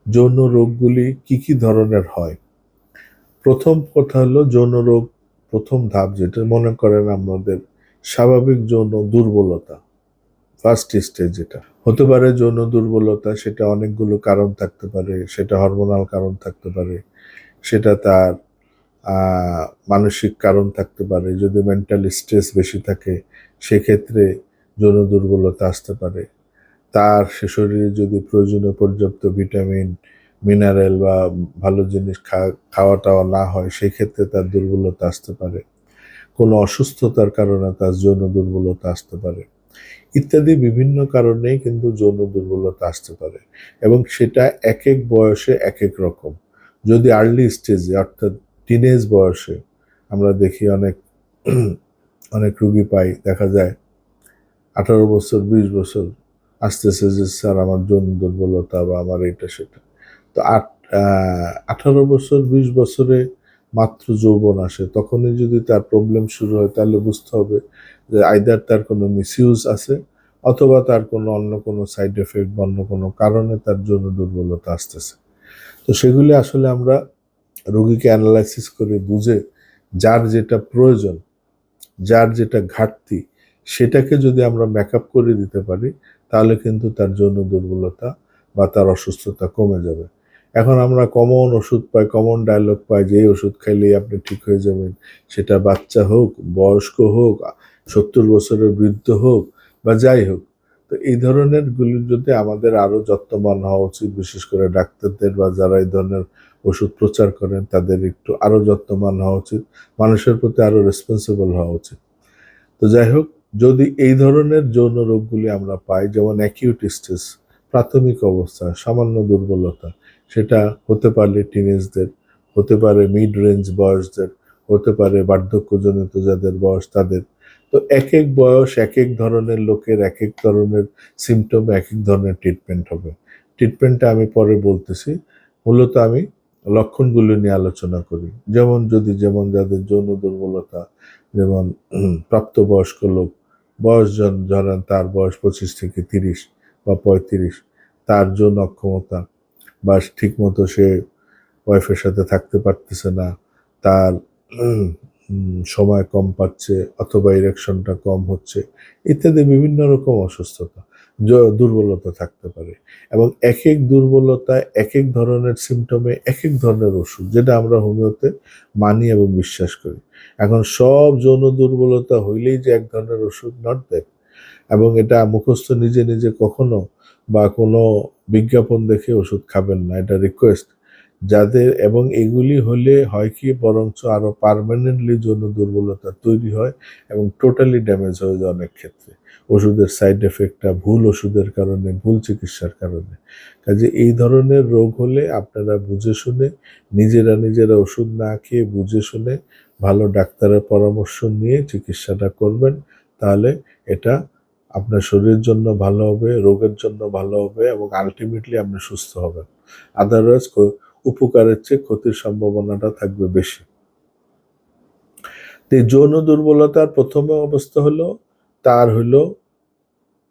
যৌন রোগগুলি কি কি ধরনের হয়। প্রথম কথা হলো যৌন রোগ, প্রথম ধাপ যেটা মনে করেন আমাদের স্বাভাবিক যৌন দুর্বলতা, ফার্স্ট স্টেজ যেটা হতে পারে যৌন দুর্বলতা, সেটা অনেকগুলো কারণ থাকতে পারে, সেটা হরমোনাল কারণ থাকতে পারে, সেটা তার মানসিক কারণ থাকতে পারে। যদি মেন্টাল স্ট্রেস বেশি থাকে সেক্ষেত্রে যৌন দুর্বলতা আসতে পারে। তার সে শরীরে যদি প্রয়োজনীয় পর্যাপ্ত ভিটামিন, মিনারেল বা ভালো জিনিস খাওয়া টাওয়া না হয় সেক্ষেত্রে তার দুর্বলতা আসতে পারে। কোনো অসুস্থতার কারণে তার যৌন দুর্বলতা আসতে পারে, ইত্যাদি বিভিন্ন কারণেই কিন্তু যৌন দুর্বলতা আসতে পারে এবং সেটা এক এক বয়সে এক এক রকম। যদি আর্লি স্টেজে অর্থাৎ টিনেজ বয়সে আমরা দেখি অনেক অনেক রুগী পাই, দেখা যায় 18 বছর 20 বছর আসতেছে যে স্যার আমার যৌন দুর্বলতা বা আমার এটা সেটা। তো 18 বছর 20 বছরে মাত্র যৌবন আসে, তখনই যদি তার প্রবলেম শুরু হয় তাহলে বুঝতে হবে যে আইদার তার কোনো মিসইউজ আছে অথবা তার কোনো অন্য কোনো সাইড এফেক্ট বা অন্য কোনো কারণে তার যৌন দুর্বলতা আসতেছে। তো সেগুলি আসলে আমরা রোগীকে অ্যানালাইসিস করে বুঝে যার যেটা প্রয়োজন, যার যেটা ঘাটতি, সেটাকে যদি আমরা মেকআপ করে দিতে পারি তাহলে কিন্তু তার যৌন দুর্বলতা বা তার অসুস্থতা কমে যাবে। এখন আমরা কমন ওষুধ পাই, কমন ডায়লগ পাই যে এই ওষুধ খাইলেই আপনি ঠিক হয়ে যাবেন, সেটা বাচ্চা হোক, বয়স্ক হোক, 70 বছরের বৃদ্ধ হোক বা যাই হোক। তো এই ধরনের গুলির যদি আমাদের আরো যত্নবান হওয়া উচিত, বিশেষ করে ডাক্তারদের বা যারা এই ধরনের ওষুধ প্রচার করেন তাদের একটু আরো যত্নবান হওয়া উচিত, মানুষের প্রতি আরো রেসপন্সিবল হওয়া উচিত। তো যাই হোক, যদি এই ধরনের যৌন রোগগুলি আমরা পাই, যেমন অ্যাকিউট স্টেজ, প্রাথমিক অবস্থা সামান্য দুর্বলতা, সেটা হতে পারে টিনেজদের, হতে পারে মিড রেঞ্জ বয়সদের, হতে পারে বার্ধক্যজনিত যাদের বয়স তাদের। তো এক এক বয়স এক এক ধরনের লোকের এক এক ধরনের সিমটমে এক এক ধরনের ট্রিটমেন্ট হবে। ট্রিটমেন্টটা আমি পরে বলতেছি, মূলত আমি লক্ষণগুলো নিয়ে আলোচনা করি। যেমন যাদের যৌন দুর্বলতা, যেমন প্রাপ্তবয়স্ক লোক, ধরেন তার বয়স 25 থেকে 30 বা 35, তার যৌন অক্ষমতা বা ঠিক মতো সে ওয়াইফের সাথে থাকতে পারতেছে না, তার সময় কম পাচ্ছে অথবা ইরেকশনটা কম হচ্ছে, ইত্যাদি বিভিন্ন রকম অসুস্থতা, দুর্বলতা থাকতে পারে। এবং এক এক দুর্বলতায় এক এক ধরনের সিমটমে এক এক ধরনের ওষুধ, যেটা আমরা হোমিওতে মানি এবং বিশ্বাস করি। এখন সব যৌন দুর্বলতা হইলেই যে এক ধরনের ওষুধ, নট দ্যাট। এবং এটা মুখস্থ নিজে নিজে কখনো বা কোনো বিজ্ঞাপন দেখে ওষুধ খাবেন না, এটা রিকোয়েস্ট যাদের। এবং এগুলি হলে হয় কি, বরঞ্চ আরো পার্মানেন্টলি যৌন দুর্বলতা তৈরি হয় এবং টোটালি ড্যামেজ হয়ে যায় অনেক ক্ষেত্রে ওষুধের সাইড এফেক্টটা, ভুল ওষুধের কারণে, ভুল চিকিৎসার কারণে। কাজে এই ধরনের রোগ হলে আপনারা বুঝে শুনে, নিজেরা ওষুধ না খেয়ে বুঝে শুনে ভালো ডাক্তারের পরামর্শ নিয়ে চিকিৎসাটা করবেন, তাহলে এটা আপনার শরীরের জন্য ভালো হবে, রোগের জন্য ভালো হবে এবং আলটিমেটলি আপনি সুস্থ হবেন। আদারওয়াইজ উপকারের চেয়ে ক্ষতির সম্ভাবনাটা থাকবে বেশি। তো এই যৌন দুর্বলতার প্রথম অবস্থা হলো তার হলো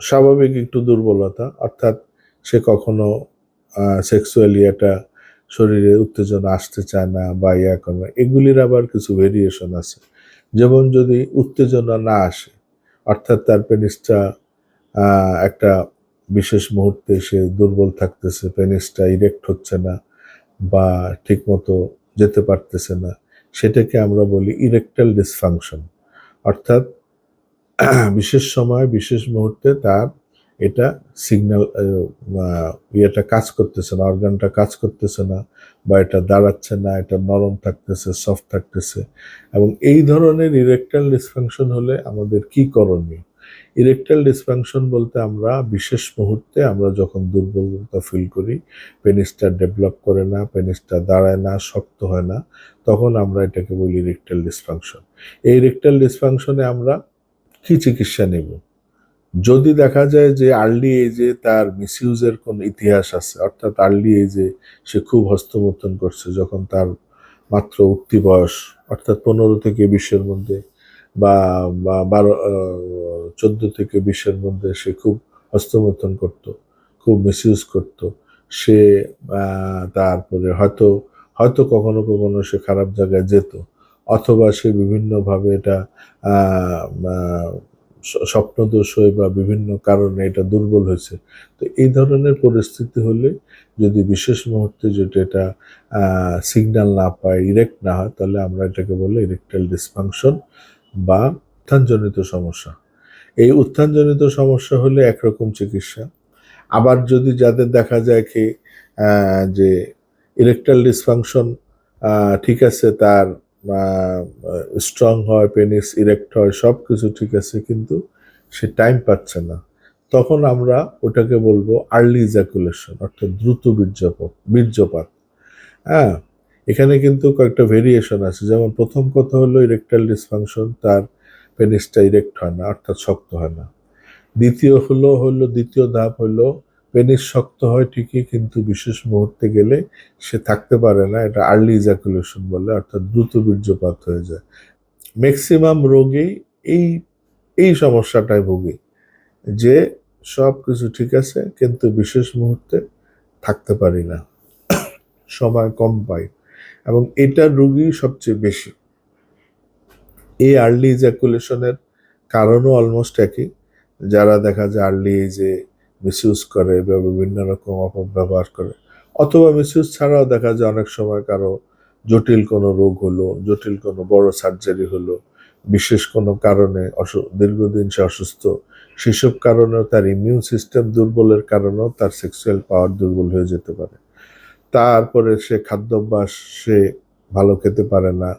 স্বাভাবিক একটু দুর্বলতা, অর্থাৎ সে কখনো সেক্সুয়ালি একটা শরীরে উত্তেজনা আসতে চায় না বা ইয়া করে না। এগুলির আবার কিছু ভেরিয়েশন আছে। যেমন যদি উত্তেজনা না আসে, অর্থাৎ তার পেনিসটা একটা বিশেষ মুহূর্তে সে দুর্বল থাকতেছে, পেনিসটা ইরেক্ট হচ্ছে না বা ঠিকমতো যেতে পারতেছে না, সেটাকে আমরা বলি ইরেকটাইল ডিসফাংশন। অর্থাৎ বিশেষ সময় বিশেষ মুহূর্তে তার এটা সিগন্যাল, ইয়েটা কাজ করতেছে না, অর্গানটা কাজ করতেছে না, বা এটা দাঁড়াচ্ছে না, এটা নরম থাকতেছে, সফট থাকতেছে। এবং এই ধরনের ইরেকটাইল ডিসফাংশন হলে আমাদের কি করণীয়? ইরেকটাইল ডিসফাংশন বলতে আমরা বিশেষ মুহূর্তে আমরা যখন দুর্বলতা ফিল করি, পেনিসটা ডেভেলপ করে না, পেনিসটা দাঁড়ায় না, শক্ত হয় না, তখন আমরা এটাকে বলি ইরেকটাইল ডিসফাংশন। এই ইরেকটাইল ডিসফাংশনে আমরা কি চিকিৎসা নেব? যদি দেখা যায় যে আর্লি এজে তার মিসইউজের কোনো ইতিহাস আছে, অর্থাৎ আর্লি এজে সে খুব হস্তমৈথুন করছে যখন তার মাত্র উঠতি বয়স, অর্থাৎ 15 থেকে 20-এর মধ্যে বা 14 থেকে 20-এর মধ্যে সে খুব হস্তমৈথুন করত, খুব মিসইউজ করত, সে তারপরে হয়তো হয়তো কখনো কখনো সে খারাপ জায়গায় যেত, অথবা সে বিভিন্নভাবে এটা আহ, আহ, স্বপ্নদোষ হয়ে বা বিভিন্ন কারণে এটা দুর্বল হয়েছে। তো এই ধরনের পরিস্থিতি হলে যদি বিশেষ মুহূর্তে যদি এটা সিগন্যাল না পায়, ইরেক্ট না হয়, তাহলে আমরা এটাকে বলি ইরেকটাইল ডিসফাংশন বা উত্থানজনিত সমস্যা। এই উত্থানজনিত সমস্যা হলে একরকম চিকিৎসা। আবার যদি যাদের দেখা যায় কি যে ইরেকটাইল ডিসফাংশন ঠিক আছে, তার স্ট্রং হয়, পেনিস ইরেক্ট হয়, সব কিছু ঠিক আছে, কিন্তু সে টাইম পাচ্ছে না, তখন আমরা ওটাকে বলবো আর্লি ইজাকুলেশন, অর্থাৎ দ্রুত বীর্যপাত। হ্যাঁ, এখানে কিন্তু কয়েকটা ভেরিয়েশন আছে। যেমন প্রথম কথা হলো ইরেকটাইল ডিসফাংশন, তার পেনিসটা ইরেক্ট হয় না, অর্থাৎ শক্ত হয় না। দ্বিতীয় ধাপ হলো পেনিস শক্ত হয় ঠিকই, কিন্তু বিশেষ মুহূর্তে গেলে সে থাকতে পারে না, এটা আর্লি ইজাকুলেশন বলে, অর্থাৎ দ্রুত বীর্যপাত হয়ে যায়। ম্যাক্সিমাম রোগী এই এই সমস্যাটায় ভুগি, যে সব কিছু ঠিক আছে কিন্তু বিশেষ মুহূর্তে থাকতে পারি না, সময় কম পাই, এবং এটা রোগী সবচেয়ে বেশি। এই আর্লি ইজাকুলেশনের কারণও অলমোস্ট একই। যারা দেখা যায় আর্লি এজে মিসইউজ করে বা বিভিন্ন রকম অপব্যবহার করে, অথবা মিসইউজ ছাড়াও দেখা যায় অনেক সময় কারো জটিল কোনো রোগ হলো, জটিল কোনো বড় সার্জারি হলো, বিশেষ কোনো কারণে দীর্ঘদিন সে অসুস্থ, সেসব কারণেও তার ইমিউন সিস্টেম দুর্বলের কারণেও তার সেক্সুয়াল পাওয়ার দুর্বল হয়ে যেতে পারে। তারপরে সে খাদ্যাভ্যাস, সে ভালো খেতে পারে না,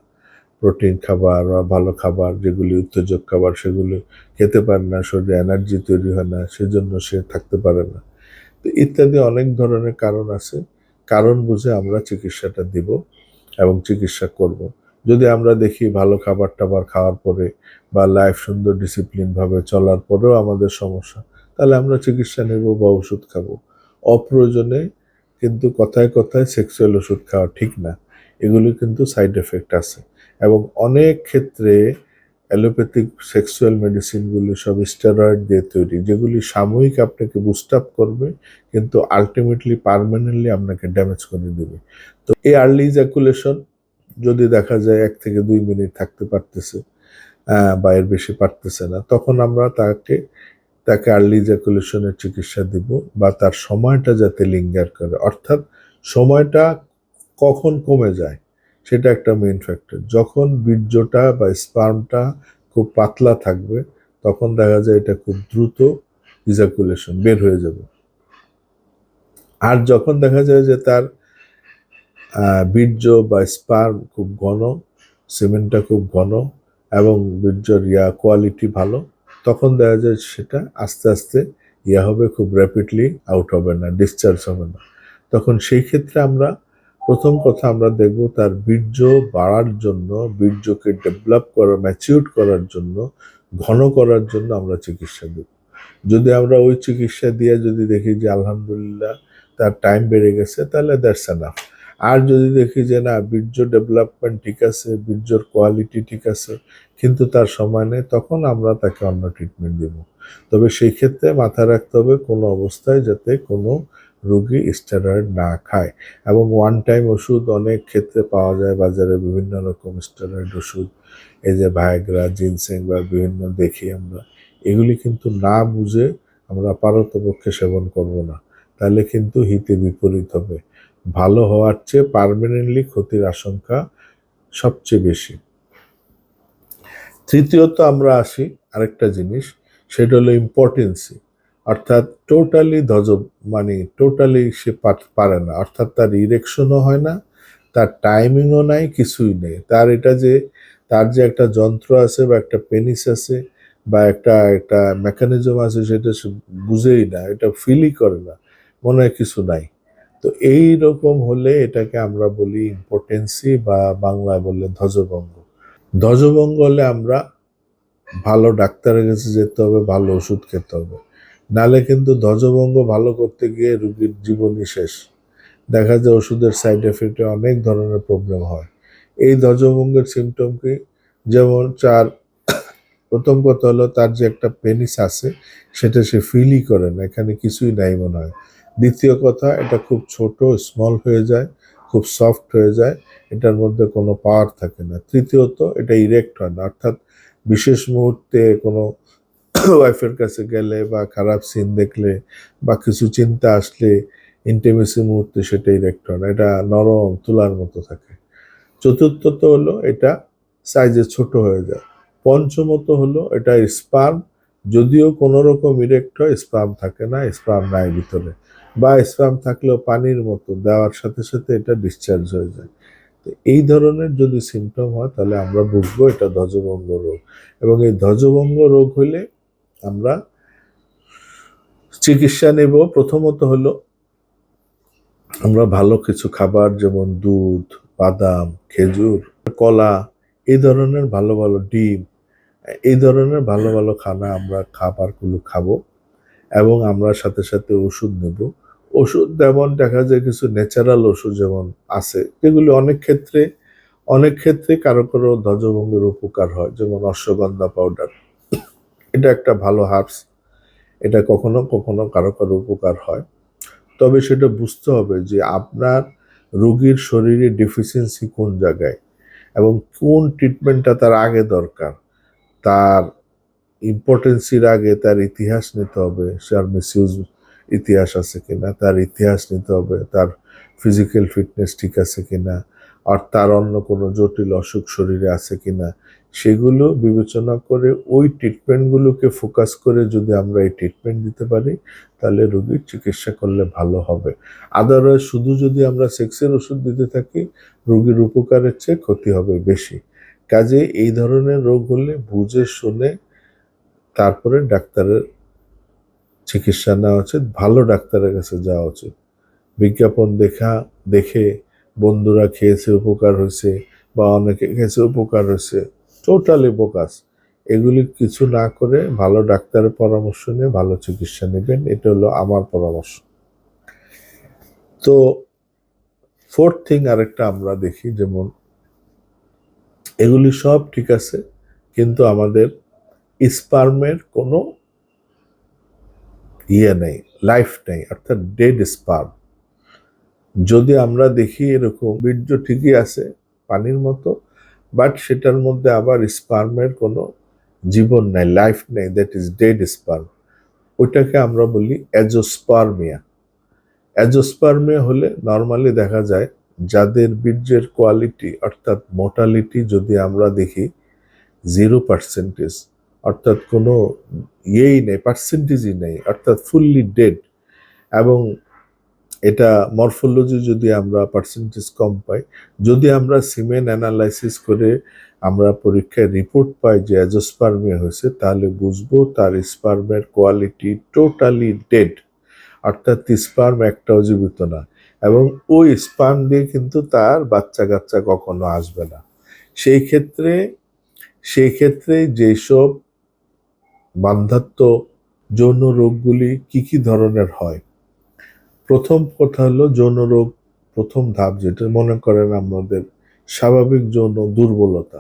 প্রোটিন খাবার বা ভালো খাবার যেগুলি উত্তেজক খাবার সেগুলি খেতে পারে না, শরীরে এনার্জি তৈরি হয় না, সেজন্য সে থাকতে পারে না। তো ইত্যাদি অনেক ধরনের কারণ আছে। কারণ বুঝে আমরা চিকিৎসাটা দিব এবং চিকিৎসা করব। যদি আমরা দেখি ভালো খাবার টাবার খাওয়ার পরে বা লাইফ সুন্দর ডিসিপ্লিন ভাবে চলার পরেও আমাদের সমস্যা, তাহলে আমরা চিকিৎসা নেব বা ওষুধ খাবো। অপ্রয়োজনে কিন্তু কথায় কথায় সেক্সুয়াল ওষুধ খাওয়া ঠিক না, এগুলি কিন্তু সাইড এফেক্ট আছে। এবং অনেক ক্ষেত্রে অ্যালোপ্যাথিক সেক্সুয়াল মেডিসিনগুলি সব স্টেরয়েড দিয়ে তৈরি, যেগুলি সাময়িক আপনাকে বুস্ট আপ করবে, কিন্তু আলটিমেটলি পার্মানেন্টলি আপনাকে ড্যামেজ করে দেবে। তো এই আর্লি ইজাকুলেশন যদি দেখা যায় 1 থেকে 2 মিনিট থাকতে পারতেছে বা এর বেশি পারতেছে না, তখন আমরা তাকে আর্লি ইজাকুলেশনের চিকিৎসা দিব, বা তার সময়টা যাতে লিঙ্গার করে, অর্থাৎ সময়টা কখন কমে যায় সেটা একটা মেইন ফ্যাক্টর। যখন বীর্যটা বা স্পার্মটা খুব পাতলা থাকবে, তখন দেখা যায় এটা খুব দ্রুত ইজাকুলেশন বের হয়ে যাবে। আর যখন দেখা যায় যে তার বীর্য বা স্পার্ম খুব ঘন, সিমেন্টটা খুব ঘন এবং বীর্যর কোয়ালিটি ভালো, তখন দেখা যায় সেটা আস্তে আস্তে হবে, খুব র্যাপিডলি আউট হবে না, ডিসচার্জ হবে না। তখন সেই ক্ষেত্রে আমরা প্রথম কথা আমরা দেখব তার বীর্য বাড়ার জন্য, বীর্যকে ডেভেলপ করা, ম্যাচিউর করার জন্য, ঘন করার জন্য আমরা চিকিৎসা দেব। যদি আমরা ওই চিকিৎসা দিয়ে যদি দেখি যে আলহামদুলিল্লাহ তার টাইম বেড়ে গেছে, তাহলে দ্যাটস এনাফ। আর যদি দেখি যে না, বীর্য ডেভেলপমেন্ট ঠিক আছে, বীর্যর কোয়ালিটি ঠিক আছে, কিন্তু তার সময় নেই, তখন আমরা তাকে অন্য ট্রিটমেন্ট দেব। তবে সেই ক্ষেত্রে মাথায় রাখতে হবে কোনো অবস্থায় যাতে কোনো রোগী স্টেরয়েড না খায়। এবং ওয়ান টাইম ওষুধ অনেক ক্ষেত্রে পাওয়া যায় বাজারে, বিভিন্ন রকম স্টেরয়েড ওষুধ, এই যে ভায়াগ্রা, জিনসেং বা বিভিন্ন দেখি আমরা, এগুলি কিন্তু না বুঝে আমরা পারতপক্ষে সেবন করব না, তাহলে কিন্তু হিতে বিপরীত হবে। ভালো হওয়ার চেয়ে পার্মানেন্টলি ক্ষতির আশঙ্কা সবচেয়ে বেশি। তৃতীয়ত আমরা আসি আরেকটা জিনিস, সেটা হলো ইম্পর্টেন্সি, অর্থাৎ টোটালি সে পারে না, অর্থাৎ তার ইরেকশনও হয় না, তার টাইমিংও নাই, কিছুই নেই। তার যে একটা যন্ত্র আছে বা একটা পেনিস আছে বা একটা একটা মেকানিজম আছে, সেটা সে বুঝেই না, এটা ফিলই করে না, মনে হয় কিছু নাই। তো এই রকম হলে এটাকে আমরা বলি ইম্পর্টেন্সি, বা বাংলায় বললে ধ্বজভঙ্গ। ধ্বজভঙ্গ হলে আমরা ভালো ডাক্তারের কাছে যেতে হবে, ভালো ওষুধ খেতে হবে, নালে কিন্তু ধ্বজভঙ্গ ভালো করতে গিয়ে রোগীর জীবনই শেষ। দেখা যায় ওষুধের সাইড এফেক্টে অনেক ধরনের প্রবলেম হয়। এই ধ্বজভঙ্গের সিমটম কি? যেমন প্রথম কথা হলো তার যে একটা পেনিস আছে সেটা সে ফিলই করে না, এখানে কিছুই নাই মনে হয়, দ্বিতীয় কথা, এটা খুব ছোট, স্মল হয়ে যায়, খুব সফট হয়ে যায়, এটার মধ্যে কোনো পাওয়ার থাকে না। তৃতীয়ত, এটা ইরেক্ট হয় না, অর্থাৎ বিশেষ মুহূর্তে কোনো ওয়াইফের কাছে গেলে বা খারাপ সিন দেখলে বা কিছু চিন্তা আসলে ইন্টিমেসি মুহূর্তে সেটা ইরেক্ট হয় না, এটা নরম তুলার মতো থাকে। চতুর্থত হলো এটা সাইজে ছোট হয়ে যায়। পঞ্চমত হলো এটা স্পার্ম, যদিও কোনো রকম ইরেক্ট হয়, স্পার্ম থাকে না, স্পার্ম নাই ভিতরে, বা স্পার্ম থাকলেও পানির মতো দেওয়ার সাথে সাথে এটা ডিসচার্জ হয়ে যায়। তো এই ধরনের যদি সিমটম হয় তাহলে আমরা বুঝবো এটা ধ্বজভঙ্গ রোগ। এবং এই ধ্বজভঙ্গ রোগ হলে আমরা চিকিৎসা নেব। প্রথমত হলো আমরা ভালো কিছু খাবার, যেমন দুধ, বাদাম, খেজুর, কলা, এই ধরনের ভালো ভালো ডিম, এই ধরনের ভালো ভালো আমরা খাবারগুলো খাবো। এবং আমরা সাথে সাথে ওষুধ নেব। ওষুধ যেমন দেখা যায় কিছু ন্যাচারাল ওষুধ যেমন আছে, যেগুলি অনেক ক্ষেত্রে কারো কারো ধ্বজভঙ্গের উপকার হয়, যেমন অশ্বগন্ধা পাউডার, এটা একটা ভালো হার্বস, এটা কখনো কখনো কারো কারো উপকার হয়। তবে সেটা বুঝতে হবে যে আপনার রোগীর শরীরে ডেফিসিয়েন্সি কোন জায়গায় এবং কোন ট্রিটমেন্টটা তার আগে দরকার, তার ইম্পর্টেন্সির আগে তার ইতিহাস নিতে হবে, তার মিসইউজ ইতিহাস আছে কিনা, তার ইতিহাস নিতে হবে, তার ফিজিক্যাল ফিটনেস ঠিক আছে কিনা, আর তার অন্য কোনো জটিল অসুখ শরীরে আছে কিনা, সেগুলো বিবেচনা করে ওই ট্রিটমেন্টগুলোকে ফোকাস করে যদি আমরা এই ট্রিটমেন্ট দিতে পারি তাহলে রোগীর চিকিৎসা করলে ভালো হবে। আদারওয়াইজ শুধু যদি আমরা সেক্সের ওষুধ দিতে থাকি, রোগীর উপকারের চেয়ে ক্ষতি হবে বেশি। কাজে এই ধরনের রোগ হলে বুঝে শুনে তারপরে ডাক্তারের চিকিৎসা নেওয়া উচিত, ভালো ডাক্তারের কাছে যাওয়া উচিত। বিজ্ঞাপন দেখে বন্ধুরা খেয়েছে উপকার হয়েছে বা অনেকে খেয়েছে উপকার হয়েছে, টোটালি বোকাস। এগুলি কিছু না করে ভালো ডাক্তারের পরামর্শ নিয়ে ভালো চিকিৎসা নেবেন, এটা হলো আমার পরামর্শ। তো ফোর্থ থিং আরেকটা আমরা দেখি, যেমন এগুলি সব ঠিক আছে কিন্তু আমাদের স্পার্মের কোনো নেই, লাইফ নেই, অর্থাৎ ডেড স্পার্ম। যদি আমরা দেখি এরকম বীর্য ঠিকই আছে পানির মতো, বাট সেটার মধ্যে আবার স্পার্মের কোনো জীবন নাই, লাইফ নেই, দ্যাট ইজ ডেড স্পার্ম, ওইটাকে আমরা বলি অ্যাজোস্পার্মিয়া। অ্যাজোস্পার্মিয়া হলে নর্মালি দেখা যায় যাদের বীর্যের কোয়ালিটি অর্থাৎ মোটালিটি যদি আমরা দেখি 0%, অর্থাৎ কোনো নেই, পার্সেন্টেজই নেই, অর্থাৎ ফুললি ডেড, এবং এটা মরফোলজি যদি আমরা পার্সেন্টেজ কম পাই, যদি আমরা সিমেন অ্যানালাইসিস করে আমরা পরীক্ষায় রিপোর্ট পাই যে অ্যাজোস্পার্মিয়া হয়েছে, তাহলে বুঝবো তার স্পার্মের কোয়ালিটি টোটালি ডেড, অর্থাৎ স্পার্ম একটাও জীবিত না, এবং ওই স্পার্ম দিয়ে কিন্তু তার বাচ্চা কাচ্চা কখনো আসবে না। সেই ক্ষেত্রে যেসব বান্ধাত্ব যৌন রোগগুলি কি ধরনের হয়, প্রথম কথা হলো যৌন রোগ, প্রথম ধাপ যেটা মনে করেন আমাদের স্বাভাবিক যৌন দুর্বলতা,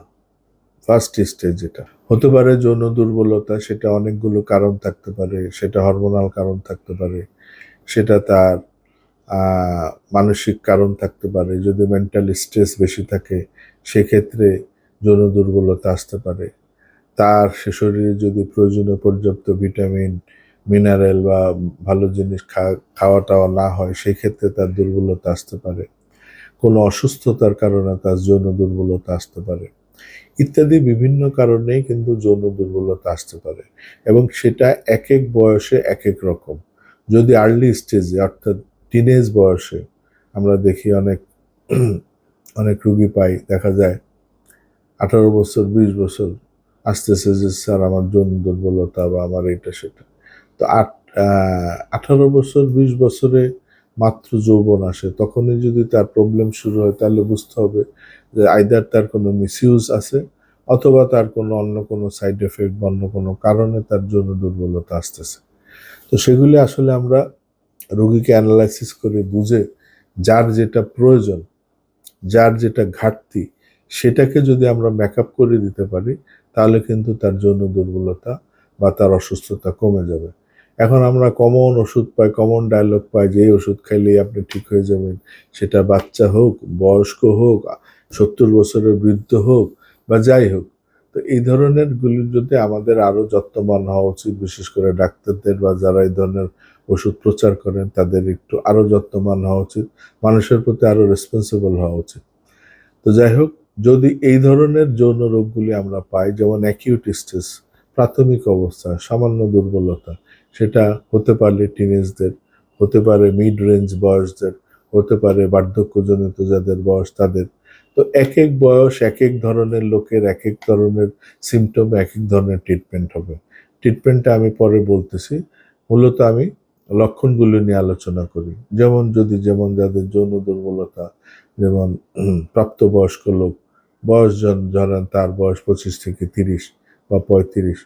ফার্স্ট স্টেজ যেটা হতে পারে যৌন দুর্বলতা, সেটা অনেকগুলো কারণ থাকতে পারে, সেটা হরমোনাল কারণ থাকতে পারে, সেটা তার মানসিক কারণ থাকতে পারে, যদি মেন্টাল স্ট্রেস বেশি থাকে সেক্ষেত্রে যৌন দুর্বলতা আসতে পারে, তার সে শরীরে যদি প্রয়োজনীয় পর্যাপ্ত ভিটামিন, মিনারেল বা ভালো জিনিস খাওয়া টাওয়া না হয় সেক্ষেত্রে তার দুর্বলতা আসতে পারে, কোনো অসুস্থতার কারণে তার যৌন দুর্বলতা আসতে পারে, ইত্যাদি বিভিন্ন কারণেই কিন্তু যৌন দুর্বলতা আসতে পারে। এবং সেটা এক এক বয়সে এক এক রকম। যদি আর্লি স্টেজে অর্থাৎ টিনেজ বয়সে আমরা দেখি অনেক রুগী পাই, দেখা যায় 18 বছর 20 বছর আসতেছে যে স্যার আমার যৌন দুর্বলতা বা আমার এটা সেটা। তো 18 বছর 20 বছরে মাত্র যৌবন আসে, তখনই যদি তার প্রবলেম শুরু হয় তাহলে বুঝতে হবে যে আইদার তার কোনো মিসইউজ আছে অথবা তার কোনো অন্য কোনো সাইড এফেক্ট বা অন্য কোনো কারণে তার যৌন দুর্বলতা আসতেছে। তো সেগুলি আসলে আমরা রোগীকে অ্যানালাইসিস করে বুঝে যার যেটা প্রয়োজন, যার যেটা ঘাটতি, সেটাকে যদি আমরা মেকআপ করে দিতে পারি তাহলে কিন্তু তার যৌন দুর্বলতা বা তার অসুস্থতা কমে যাবে। এখন আমরা কমন ওষুধ পাই, কমন ডায়লগ পাই যে এই ওষুধ খাইলেই আপনি ঠিক হয়ে যাবেন, সেটা বাচ্চা হোক, বয়স্ক হোক, 70 বছরের বৃদ্ধ হোক বা যাই হোক। তো এই ধরনের গুলি যদি আমাদের আরো যত্নবান হওয়া উচিত, বিশেষ করে ডাক্তারদের বা যারা এই ধরনের ওষুধ প্রচার করেন তাদের একটু আরো যত্নবান হওয়া উচিত, মানুষের প্রতি আরো রেসপন্সিবল হওয়া উচিত। তো যাই হোক, যদি এই ধরনের যৌন রোগগুলি আমরা পাই, যেমন অ্যাকিউট স্টেজ, প্রাথমিক অবস্থা, সামান্য দুর্বলতা, সেটা হতে পারে টিনেজদের, হতে পারে মিড রেঞ্জ বয়সদের, হতে পারে বার্ধক্যজনিত যাদের বয়স তাদের। তো এক এক বয়স এক এক ধরনের লোকের এক এক ধরনের সিমটম, এক এক ধরনের ট্রিটমেন্ট হবে। ট্রিটমেন্টটা আমি পরে বলতেছি। মূলত আমি লক্ষণগুলো নিয়ে আলোচনা করি। যেমন যাদের যৌন দুর্বলতা, যেমন প্রাপ্তবয়স্ক লোক, ধরেন তার বয়স 25 থেকে 30 বা 35,